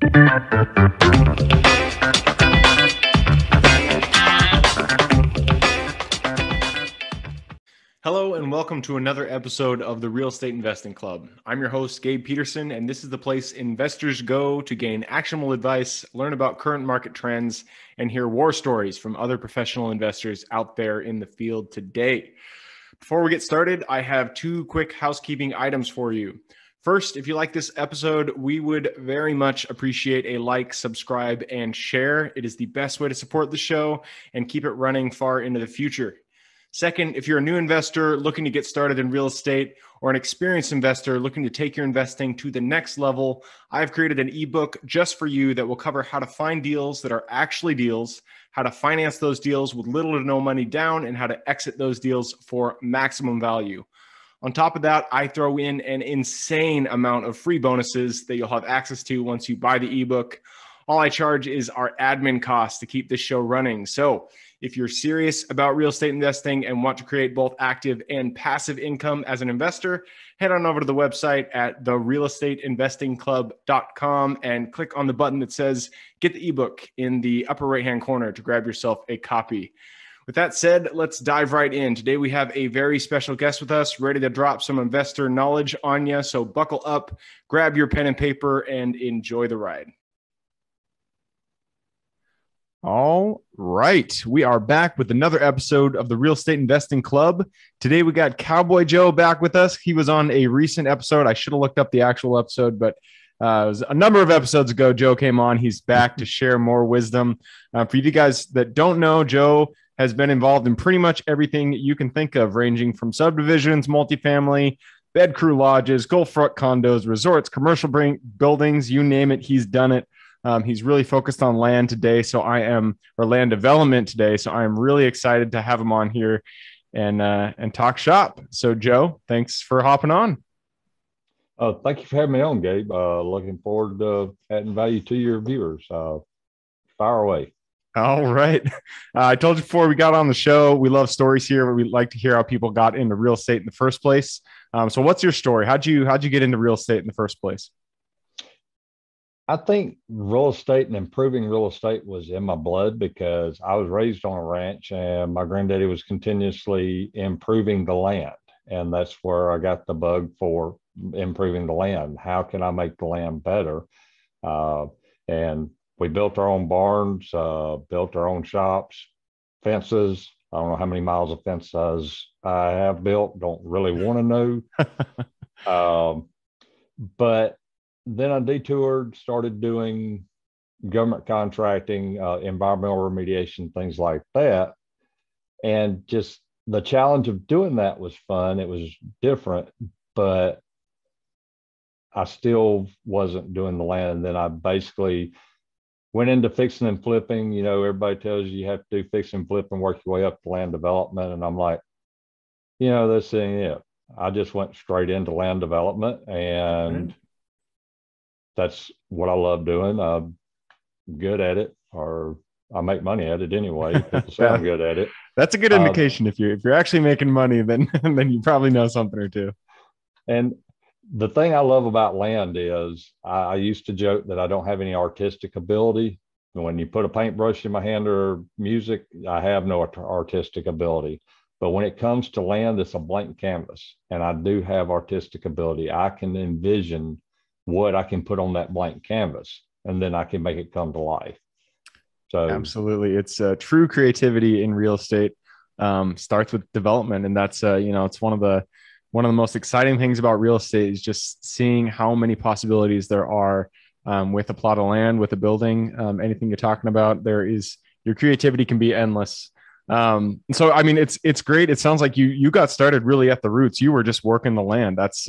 Hello and welcome to another episode of the Real Estate Investing Club. I'm your host, Gabe Peterson, and this is the place investors go to gain actionable advice, learn about current market trends, and hear war stories from other professional investors out there in the field today. Before we get started, I have two quick housekeeping items for you. First, if you like this episode, we would very much appreciate a like, subscribe, and share. It is the best way to support the show and keep it running far into the future. Second, if you're a new investor looking to get started in real estate or an experienced investor looking to take your investing to the next level, I've created an ebook just for you that will cover how to find deals that are actually deals, how to finance those deals with little to no money down, and how to exit those deals for maximum value. On top of that, I throw in an insane amount of free bonuses that you'll have access to once you buy the ebook. All I charge is our admin costs to keep this show running. So if you're serious about real estate investing and want to create both active and passive income as an investor, head on over to the website at therealestateinvestingclub.com and click on the button that says get the ebook in the upper right-hand corner to grab yourself a copy. With that said, let's dive right in. Today we have a very special guest with us, ready to drop some investor knowledge on you. So buckle up, grab your pen and paper, and enjoy the ride. All right. We are back with another episode of the Real Estate Investing Club. Today we got Cowboy Joe back with us. He was on a recent episode. I should have looked up the actual episode, but it was a number of episodes ago. Joe came on. He's back to share more wisdom. For you guys that don't know, Joe has been involved in pretty much everything you can think of, ranging from subdivisions, multifamily, bed crew lodges, Gulfront condos, resorts, commercial buildings, you name it, he's done it. He's really focused on land today, or land development today. So I am really excited to have him on here and talk shop. So Joe, thanks for hopping on. Thank you for having me on, Gabe. Looking forward to adding value to your viewers. Fire away. All right. I told you before we got on the show, we love stories here. We like to hear how people got into real estate in the first place. So what's your story? How'd you get into real estate in the first place? I think real estate and improving real estate was in my blood because I was raised on a ranch and my granddaddy was continuously improving the land. And that's where I got the bug for improving the land. How can I make the land better? And we built our own barns, built our own shops, fences. I don't know how many miles of fences I have built. Don't really want to know. But then I detoured, started doing government contracting, environmental remediation, things like that. And just the challenge of doing that was fun. It was different, but I still wasn't doing the land. And then I basically went into fixing and flipping. You know, everybody tells you have to do fix and flip and work your way up to land development. And I'm like, this ain't it. I just went straight into land development and that's what I love doing. I'm good at it, or I make money at it anyway. People say I'm good at it. That's a good indication. If you're actually making money, then you probably know something or two. And the thing I love about land is I used to joke that I don't have any artistic ability. When you put a paintbrush in my hand or music, I have no artistic ability. But when it comes to land, it's a blank canvas, and I do have artistic ability. I can envision what I can put on that blank canvas, and then I can make it come to life. So absolutely. It's true creativity in real estate starts with development. And that's, it's one of the most exciting things about real estate is just seeing how many possibilities there are with a plot of land, with a building, anything you're talking about. Your creativity can be endless. So, I mean, it's great. It sounds like you got started really at the roots. You were just working the land. That's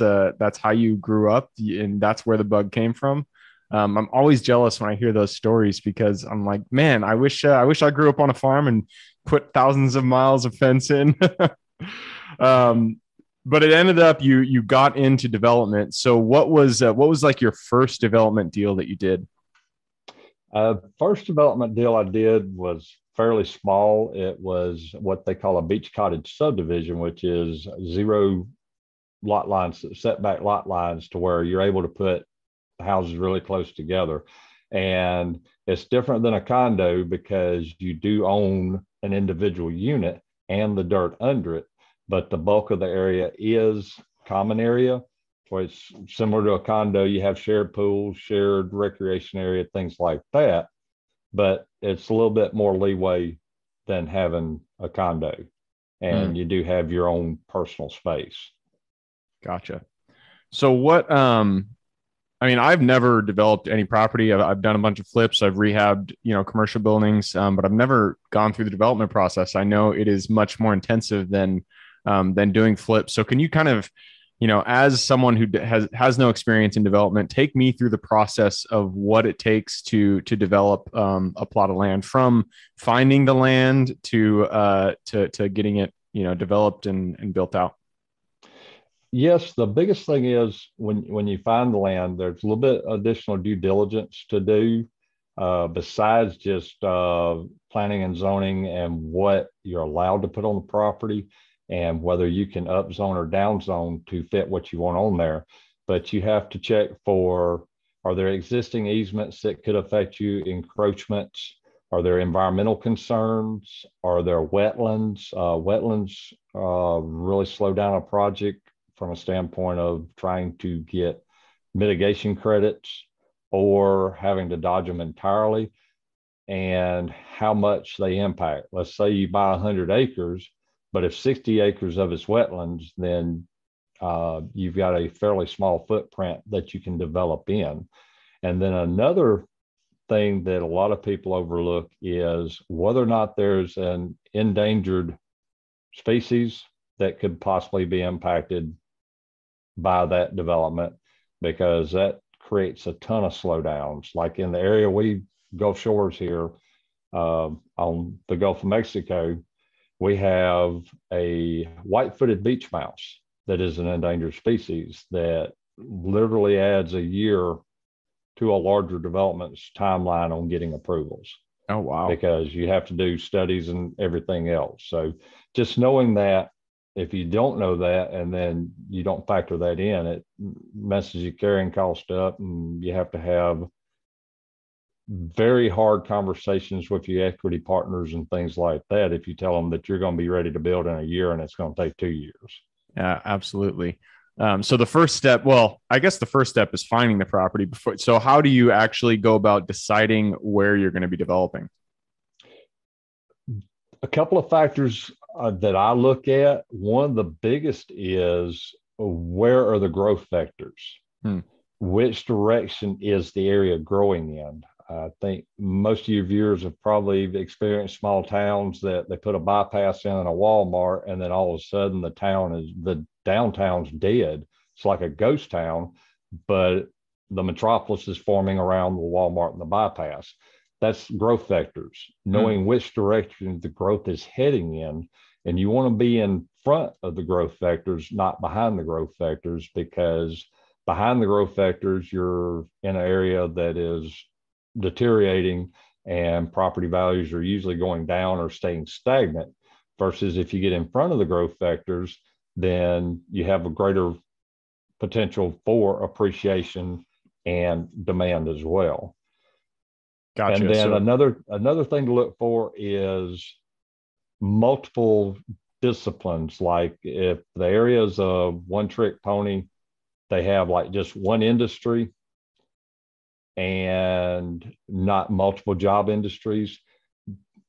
how you grew up, and that's where the bug came from. I'm always jealous when I hear those stories because I'm like, man, I wish I grew up on a farm and put thousands of miles of fence in. But it ended up you got into development. So what was like your first development deal that you did? First development deal I did was fairly small. It was what they call a beach cottage subdivision, which is zero lot lines, setback lot lines, to where you're able to put houses really close together. And it's different than a condo because you do own an individual unit and the dirt under it, but the bulk of the area is common area, where it's similar to a condo. You have shared pools, shared recreation area, things like that, but it's a little bit more leeway than having a condo. And you do have your own personal space. Gotcha. So I mean, I've never developed any property. I've done a bunch of flips. I've rehabbed, commercial buildings, but I've never gone through the development process. I know it is much more intensive than doing flips. So can you kind of, as someone who has no experience in development, take me through the process of what it takes to develop a plot of land, from finding the land to getting it, developed and built out? Yes, the biggest thing is when you find the land, there's a little bit additional due diligence to do, besides just planning and zoning and what you're allowed to put on the property and whether you can upzone or downzone to fit what you want on there. But you have to check for, are there existing easements that could affect you, encroachments? Are there environmental concerns? Are there wetlands? Wetlands really slow down a project from a standpoint of trying to get mitigation credits or having to dodge them entirely, and how much they impact. Let's say you buy 100 acres, but if 60 acres of it's wetlands, then you've got a fairly small footprint that you can develop in. And then another thing that a lot of people overlook is whether or not there's an endangered species that could possibly be impacted by that development, because that creates a ton of slowdowns. Like in the area we Gulf Shores here, on the Gulf of Mexico, we have a white-footed beach mouse that is an endangered species that literally adds a year to a larger development's timeline on getting approvals. Oh, wow. Because you have to do studies and everything else. So just knowing that, if you don't know that and then you don't factor that in, it messes your carrying cost up, and you have to have very hard conversations with your equity partners and things like that if you tell them that you're going to be ready to build in a year and it's going to take 2 years. Yeah, absolutely. So the first step, well, I guess the first step is finding the property before. So how do you actually go about deciding where you're going to be developing? A couple of factors that I look at. One of the biggest is, where are the growth vectors? Which direction is the area growing in? I think most of your viewers have probably experienced small towns that they put a bypass in and a Walmart, and then all of a sudden the downtown's dead. It's like a ghost town, but the metropolis is forming around the Walmart and the bypass. That's growth vectors, knowing which direction the growth is heading in. And you want to be in front of the growth vectors, not behind the growth vectors, because behind the growth vectors, you're in an area that is deteriorating and property values are usually going down or staying stagnant. Versus if you get in front of the growth vectors, then you have a greater potential for appreciation and demand as well. Gotcha. And then another thing to look for is multiple disciplines. Like if the area is a one-trick pony, they have like just one industry and not multiple job industries.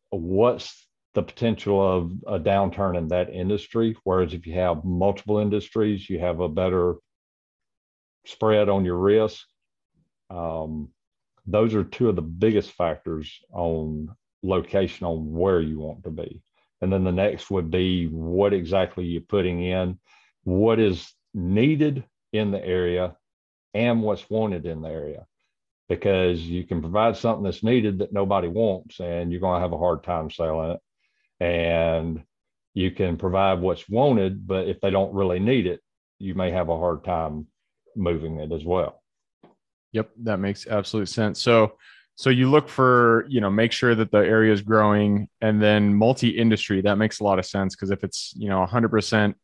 What's the potential of a downturn in that industry? Whereas if you have multiple industries, you have a better spread on your risk. Those are two of the biggest factors on location, on where you want to be. And then the next would be, what exactly you're putting in, what is needed in the area, and what's wanted in the area. Because you can provide something that's needed that nobody wants, and you're going to have a hard time selling it. And you can provide what's wanted, but if they don't really need it, you may have a hard time moving it as well. Yep, that makes absolute sense. So you look for, make sure that the area is growing, and then multi-industry. That makes a lot of sense, because if it's 100%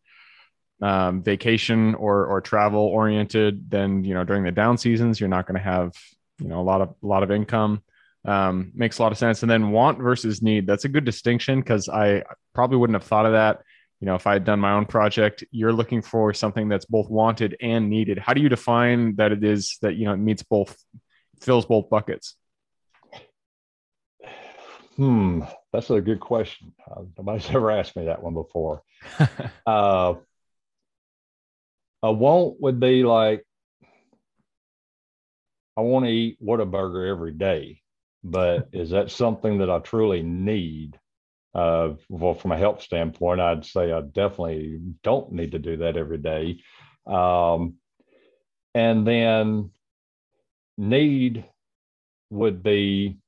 vacation or travel oriented, then during the down seasons you're not going to have a lot of income. Makes a lot of sense. And then want versus need. That's a good distinction because I probably wouldn't have thought of that. If I had done my own project, you're looking for something that's both wanted and needed. How do you define that it is that, it meets both, fills both buckets? That's a good question. Nobody's ever asked me that one before. uh, a want would be like, I want to eat Whataburger every day, but is that something that I truly need? Well, from a health standpoint, I'd say I definitely don't need to do that every day. And then need would be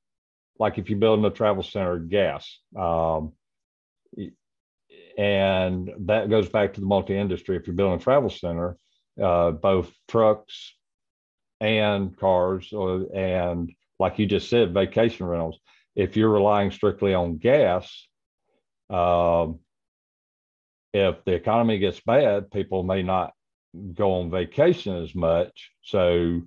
like if you're building a travel center, gas. And that goes back to the multi-industry. If you're building a travel center, both trucks and cars, and like you just said, vacation rentals. If you're relying strictly on gas, if the economy gets bad, people may not go on vacation as much, so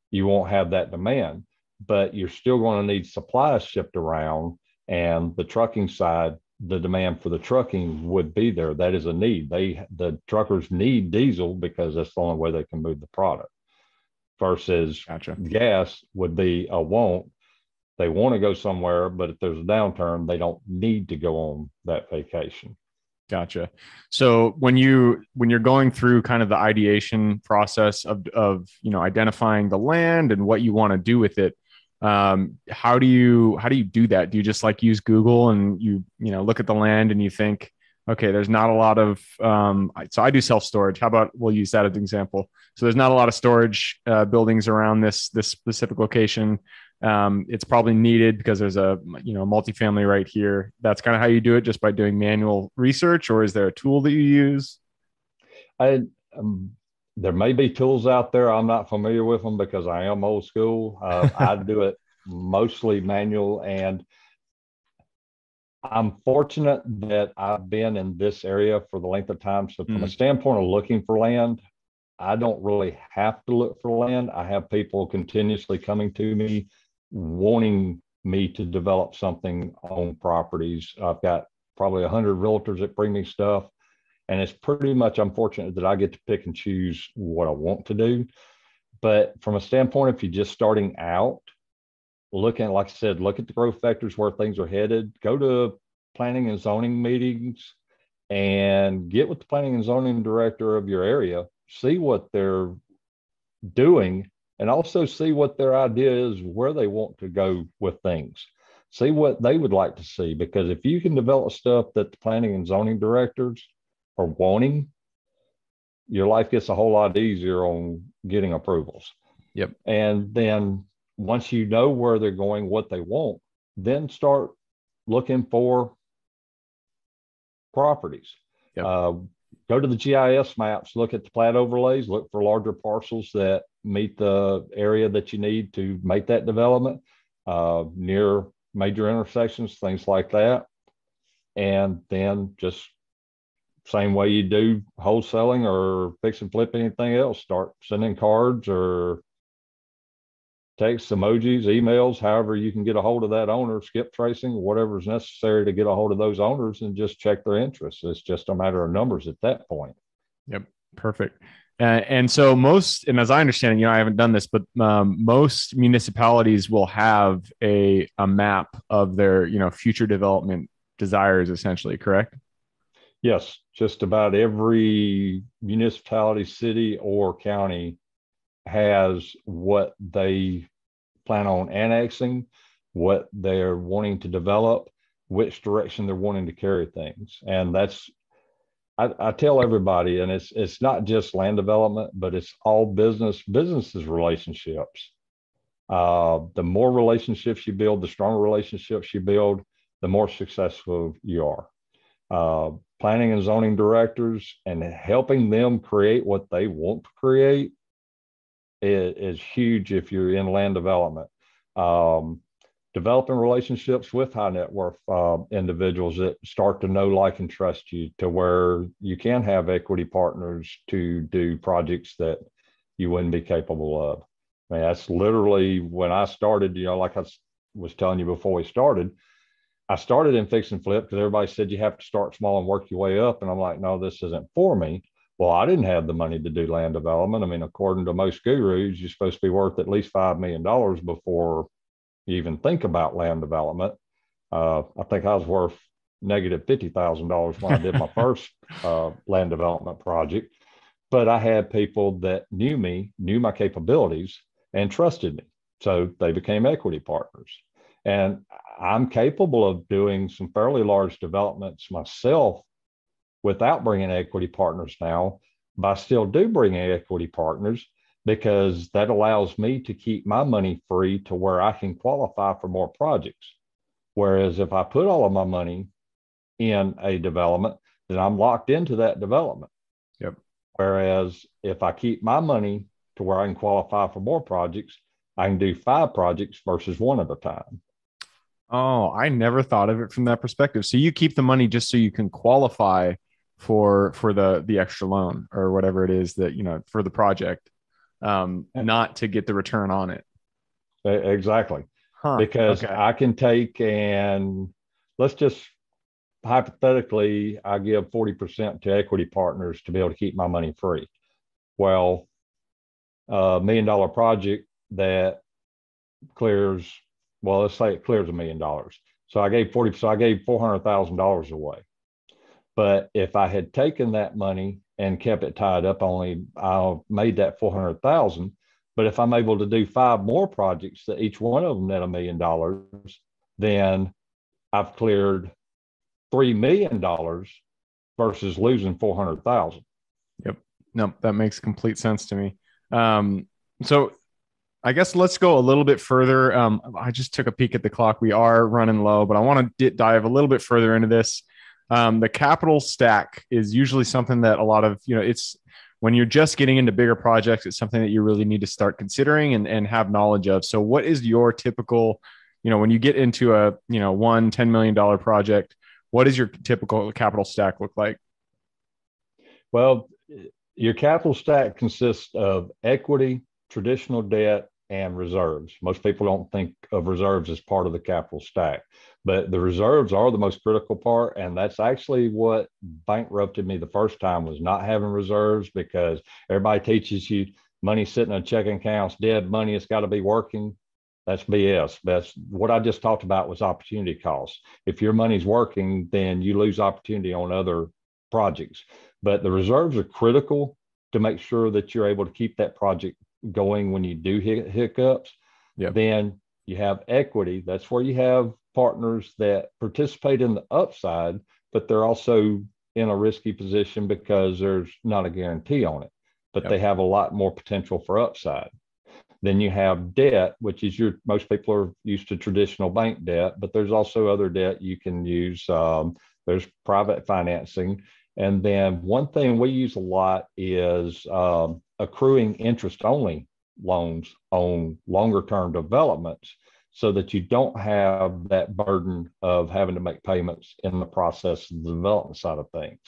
you won't have that demand. But you're still going to need supplies shipped around, and the trucking side, the demand for the trucking would be there. That is a need. The truckers need diesel because that's the only way they can move the product. Versus Gotcha. Gas would be a want. They want to go somewhere, but if there's a downturn, they don't need to go on that vacation. Gotcha. So when you're going through kind of the ideation process of identifying the land and what you want to do with it, how do you do that? Do you just like use Google and you look at the land and you think, okay, there's not a lot of so I do self-storage. How about we'll use that as an example. So there's not a lot of storage buildings around this specific location. It's probably needed because there's a multifamily right here. That's kind of how you do it, just by doing manual research, or is there a tool that you use? There may be tools out there. I'm not familiar with them because I am old school. I do it mostly manual, and I'm fortunate that I've been in this area for the length of time. So from a standpoint of looking for land, I don't really have to look for land. I have people continuously coming to me wanting me to develop something on properties. I've got probably 100 realtors that bring me stuff. And it's pretty much, I'm fortunate that I get to pick and choose what I want to do. But from a standpoint, if you're just starting out, like I said, look at the growth vectors where things are headed, go to planning and zoning meetings and get with the planning and zoning director of your area, see what they're doing, and also see what their idea is, where they want to go with things. See what they would like to see, because if you can develop stuff that the planning and zoning directors are wanting, your life gets a whole lot easier on getting approvals. Yep. And then once you know where they're going, what they want, then start looking for properties. Yep. Go to the GIS maps, look at the plat overlays, look for larger parcels that meet the area that you need to make that development, near major intersections, things like that. And then just same way you do wholesaling or fix and flip anything else, start sending cards or text, emojis, emails, however you can get a hold of that owner, skip tracing, whatever is necessary to get a hold of those owners, and just check their interests. It's just a matter of numbers at that point. Yep. Perfect. And so and as I understand it, I haven't done this, but most municipalities will have a map of their, future development desires, essentially, correct? Yes, just about every municipality, city, or county has what they plan on annexing, what they're wanting to develop, which direction they're wanting to carry things. And that's, I tell everybody, and it's not just land development, but it's all business. Business is relationships. The more relationships you build, the stronger relationships you build, the more successful you are. Planning and zoning directors and helping them create what they want to create is huge if you're in land development. Developing relationships with high net worth individuals that start to know, like, and trust you, to where you can have equity partners to do projects that you wouldn't be capable of. I mean, that's literally when I started, like I was telling you before we started, I started in fix and flip because everybody said you have to start small and work your way up. And I'm like, no, this isn't for me. Well, I didn't have the money to do land development. I mean, according to most gurus, you're supposed to be worth at least $5 million before you even think about land development. I think I was worth negative $50,000 when I did my first land development project. But I had people that knew me, knew my capabilities, and trusted me. So they became equity partners. And I'm capable of doing some fairly large developments myself without bringing equity partners now, but I still do bring equity partners because that allows me to keep my money free to where I can qualify for more projects. Whereas if I put all of my money in a development, then I'm locked into that development. Yep. Whereas if I keep my money to where I can qualify for more projects, I can do 5 projects versus 1 at a time. Oh, I never thought of it from that perspective. So you keep the money just so you can qualify for the extra loan or whatever it is that, for the project, not to get the return on it. Exactly. Huh. Because Okay. I can take and let's just hypothetically, I give 40% to equity partners to be able to keep my money free. Well, $1 million project that clears, well, let's say it clears $1 million. So I gave $400,000 away. But if I had taken that money and kept it tied up, I made that 400,000. But if I'm able to do 5 more projects that each one of them net $1 million, then I've cleared $3 million versus losing 400,000. Yep. No, that makes complete sense to me. So I guess let's go a little bit further. I just took a peek at the clock. We are running low, but I want to dive a little bit further into this. The capital stack is usually something that a lot of, it's when you're just getting into bigger projects, it's something that you really need to start considering and have knowledge of. So what is your typical, when you get into a, $10 million project, what does your typical capital stack look like? Well, your capital stack consists of equity, traditional debt, and reserves. Most people don't think of reserves as part of the capital stack, but the reserves are the most critical part. And that's actually what bankrupted me the first time, was not having reserves, because everybody teaches you money sitting in a checking account's dead money. It's got to be working. That's BS. That's what I just talked about, was opportunity costs. If your money's working, then you lose opportunity on other projects. But the reserves are critical to make sure that you're able to keep that project going when you do hit hiccups. Yep. Then you have equity. That's where you have partners that participate in the upside, but they're also in a risky position because there's not a guarantee on it, but they have a lot more potential for upside. Then you have debt, which is most people are used to traditional bank debt, but there's also other debt you can use. There's private financing. And then one thing we use a lot is accruing interest only loans on longer term developments, so that you don't have that burden of having to make payments in the process of the development side of things.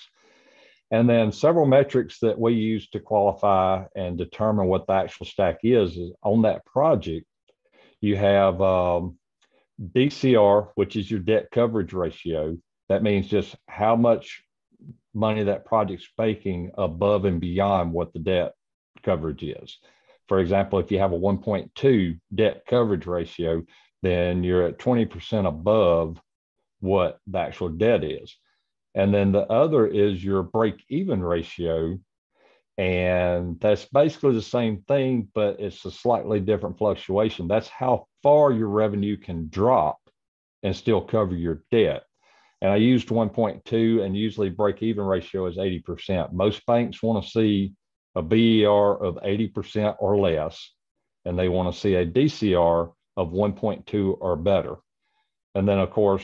And then several metrics that we use to qualify and determine what the actual stack is on that project. You have DCR, which is your debt coverage ratio. That means just how much money that project's making above and beyond what the debt coverage is. For example, if you have a 1.2 debt coverage ratio, then you're at 20% above what the actual debt is. And then the other is your break-even ratio. And that's basically the same thing, but it's a slightly different fluctuation. That's how far your revenue can drop and still cover your debt. And I used 1.2, and usually break-even ratio is 80%. Most banks want to see a BER of 80% or less, and they want to see a DCR of 1.2 or better. And then, of course,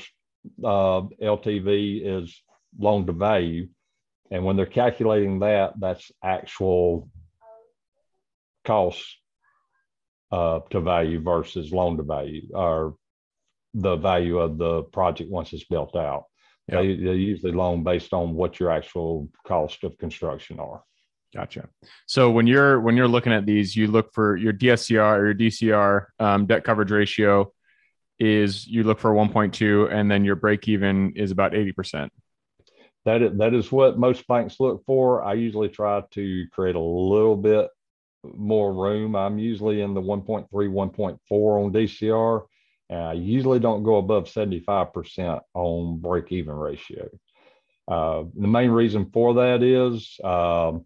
LTV is loan to value. And when they're calculating that, that's actual cost to value versus loan to value, or the value of the project once it's built out. Yep. They usually loan based on what your actual cost of construction are. Gotcha. So when you're looking at these, you look for your DSCR or your DCR, debt coverage ratio is, you look for 1.2, and then your break even is about 80%. That is what most banks look for. I usually try to create a little bit more room. I'm usually in the 1.3, 1.4 on DCR. And I usually don't go above 75% on break even ratio. The main reason for that is rule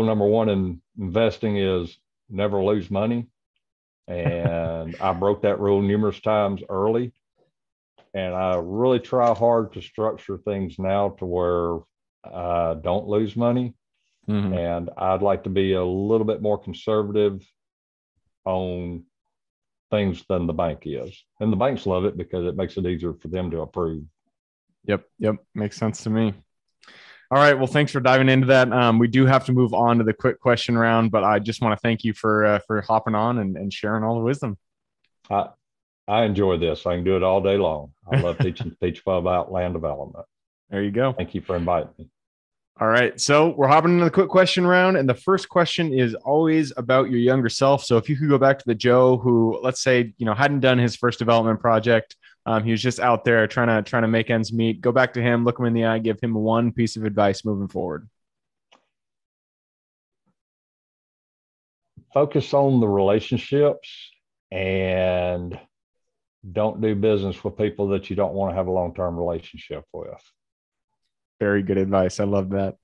number one in investing is never lose money. And I broke that rule numerous times early. And I really try hard to structure things now to where I don't lose money. Mm-hmm. And I'd like to be a little bit more conservative on things than the bank is. And the banks love it because it makes it easier for them to approve. Yep. Makes sense to me. All right. Well, thanks for diving into that. We do have to move on to the quick question round, but I just want to thank you for hopping on and sharing all the wisdom. I enjoy this. I can do it all day long. I love teaching people about land development. There you go. Thank you for inviting me. All right. So we're hopping into the quick question round. And the first question is always about your younger self. So if you could go back to the Joe who, let's say, hadn't done his first development project. He was just out there trying to make ends meet. Go back to him, look him in the eye, give him one piece of advice moving forward. Focus on the relationships and don't do business with people that you don't want to have a long-term relationship with. Very good advice. I love that.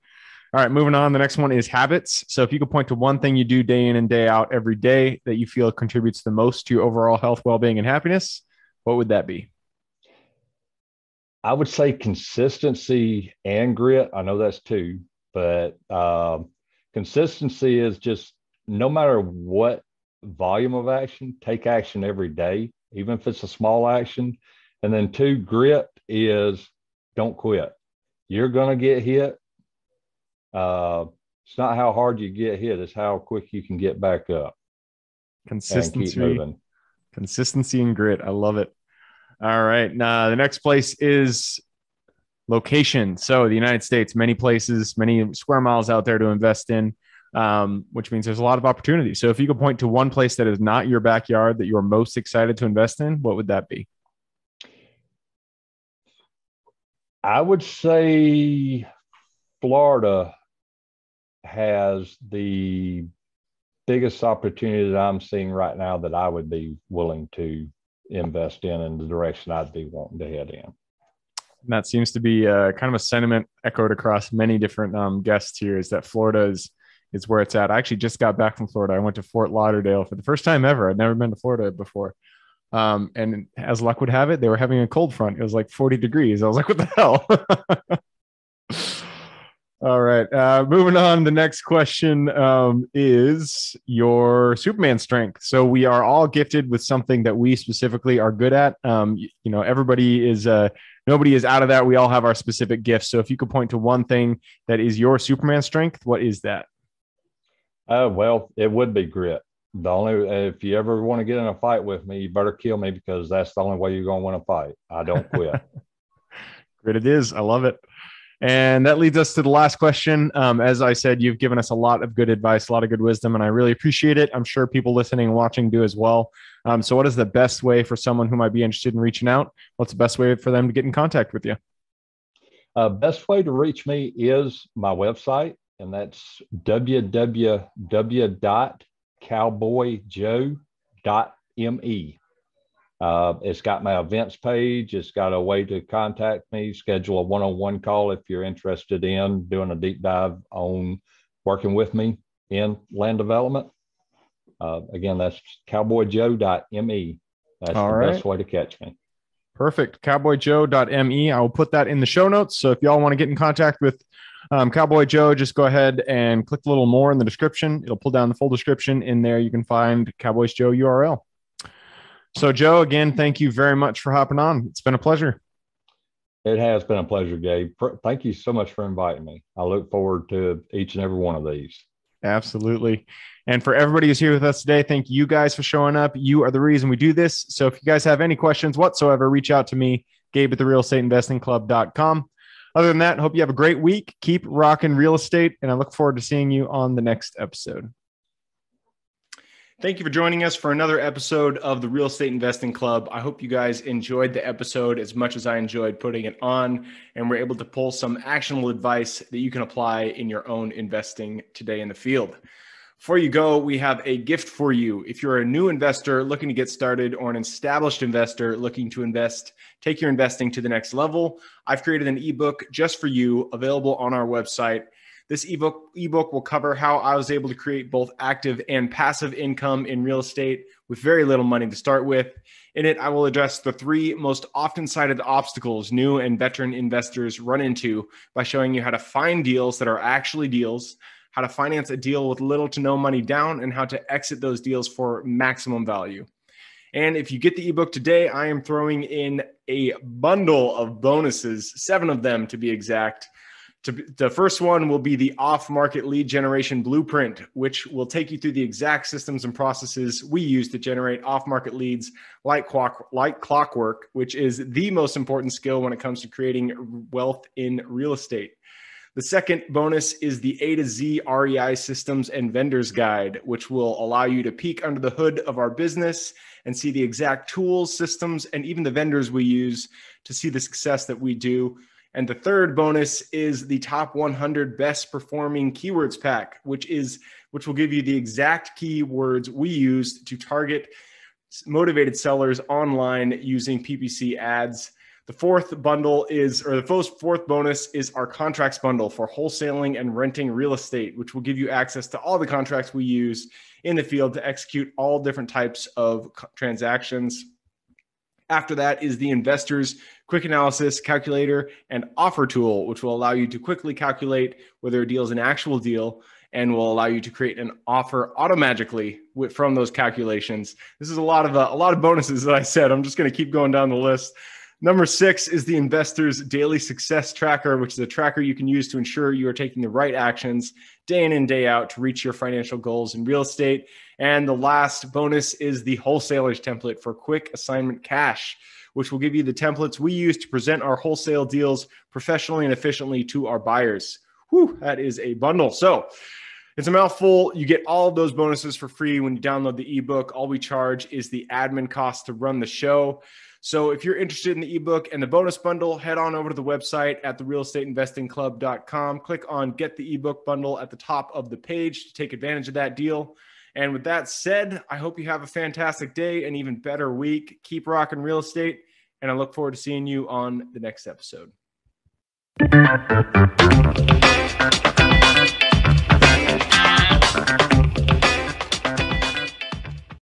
All right, moving on. The next one is habits. So if you could point to one thing you do day in and day out every day that you feel contributes the most to your overall health, well-being, and happiness, what would that be? I would say consistency and grit. I know that's two, but consistency is just no matter what volume of action, take action every day, even if it's a small action. And then two, grit is don't quit. You're going to get hit. It's not how hard you get hit, it's how quick you can get back up. Consistency and grit. I love it. All right. Now the next place is location. So the United States, many places, many square miles out there to invest in, which means there's a lot of opportunity. So if you could point to one place that is not your backyard that you're most excited to invest in, what would that be? I would say Florida has the biggest opportunity that I'm seeing right now that I would be willing to invest in the direction I'd be wanting to head in. And that seems to be kind of a sentiment echoed across many different guests here, is that Florida is where it's at. I actually just got back from Florida. I went to Fort Lauderdale for the first time ever. I'd never been to Florida before. And as luck would have it, they were having a cold front. It was like 40 degrees. I was like, what the hell? All right. Moving on. The next question is your Superman strength. So we are all gifted with something that we specifically are good at. Everybody is, nobody is out of that. We all have our specific gifts. So if you could point to one thing that is your Superman strength, what is that? Well, it would be grit. If you ever want to get in a fight with me, you better kill me because that's the only way you're going to win a fight. I don't quit. Grit it is. I love it. And that leads us to the last question. As I said, you've given us a lot of good advice, a lot of good wisdom, and I really appreciate it. I'm sure people listening and watching do as well. So what is the best way for someone who might be interested in reaching out? What's the best way for them to get in contact with you? Best way to reach me is my website, and that's www.cowboyjoe.me. It's got my events page. It's got a way to contact me, schedule a one-on-one call if you're interested in doing a deep dive on working with me in land development. Again, that's cowboyjoe.me. That's all the right. Best way to catch me. Perfect. Cowboyjoe.me. I will put that in the show notes. So if y'all want to get in contact with Cowboy Joe, just go ahead and click a little more in the description. It'll pull down the full description. In there, you can find Cowboys Joe URL. So, Joe, again, thank you very much for hopping on. It's been a pleasure. It has been a pleasure, Gabe. Thank you so much for inviting me. I look forward to each and every one of these. Absolutely. And for everybody who's here with us today, thank you guys for showing up. You are the reason we do this. So if you guys have any questions whatsoever, reach out to me, Gabe at therealestateinvestingclub.com. Other than that, hope you have a great week. Keep rocking real estate, and I look forward to seeing you on the next episode. Thank you for joining us for another episode of the Real Estate Investing Club. I hope you guys enjoyed the episode as much as I enjoyed putting it on, and we're able to pull some actionable advice that you can apply in your own investing today in the field. Before you go, we have a gift for you. If you're a new investor looking to get started or an established investor looking to invest, take your investing to the next level, I've created an ebook just for you, available on our website. This ebook will cover how I was able to create both active and passive income in real estate with very little money to start with. In it, I will address the 3 most often cited obstacles new and veteran investors run into by showing you how to find deals that are actually deals, how to finance a deal with little to no money down, and how to exit those deals for maximum value. And if you get the ebook today, I am throwing in a bundle of bonuses, 7 of them to be exact. The first one will be the off-market lead generation blueprint, which will take you through the exact systems and processes we use to generate off-market leads like clockwork, which is the most important skill when it comes to creating wealth in real estate. The second bonus is the A to Z REI systems and vendors guide, which will allow you to peek under the hood of our business and see the exact tools, systems, and even the vendors we use to see the success that we do. And the third bonus is the top 100 best performing keywords pack, which will give you the exact keywords we use to target motivated sellers online using PPC ads. The fourth bonus is our contracts bundle for wholesaling and renting real estate, which will give you access to all the contracts we use in the field to execute all different types of transactions. After that is the investor's quick analysis calculator and offer tool, which will allow you to quickly calculate whether a deal is an actual deal and will allow you to create an offer automatically from those calculations. This is a lot of bonuses that I said. I'm just going to keep going down the list. Number 6 is the investor's daily success tracker, which is a tracker you can use to ensure you are taking the right actions day in and day out to reach your financial goals in real estate. And the last bonus is the wholesaler's template for quick assignment cash, which will give you the templates we use to present our wholesale deals professionally and efficiently to our buyers. Whew, that is a bundle. So it's a mouthful. You get all of those bonuses for free when you download the ebook. All we charge is the admin cost to run the show. So if you're interested in the ebook and the bonus bundle, head on over to the website at therealestateinvestingclub.com. Click on Get the Ebook Bundle at the top of the page to take advantage of that deal. And with that said, I hope you have a fantastic day and even better week. Keep rocking real estate, and I look forward to seeing you on the next episode.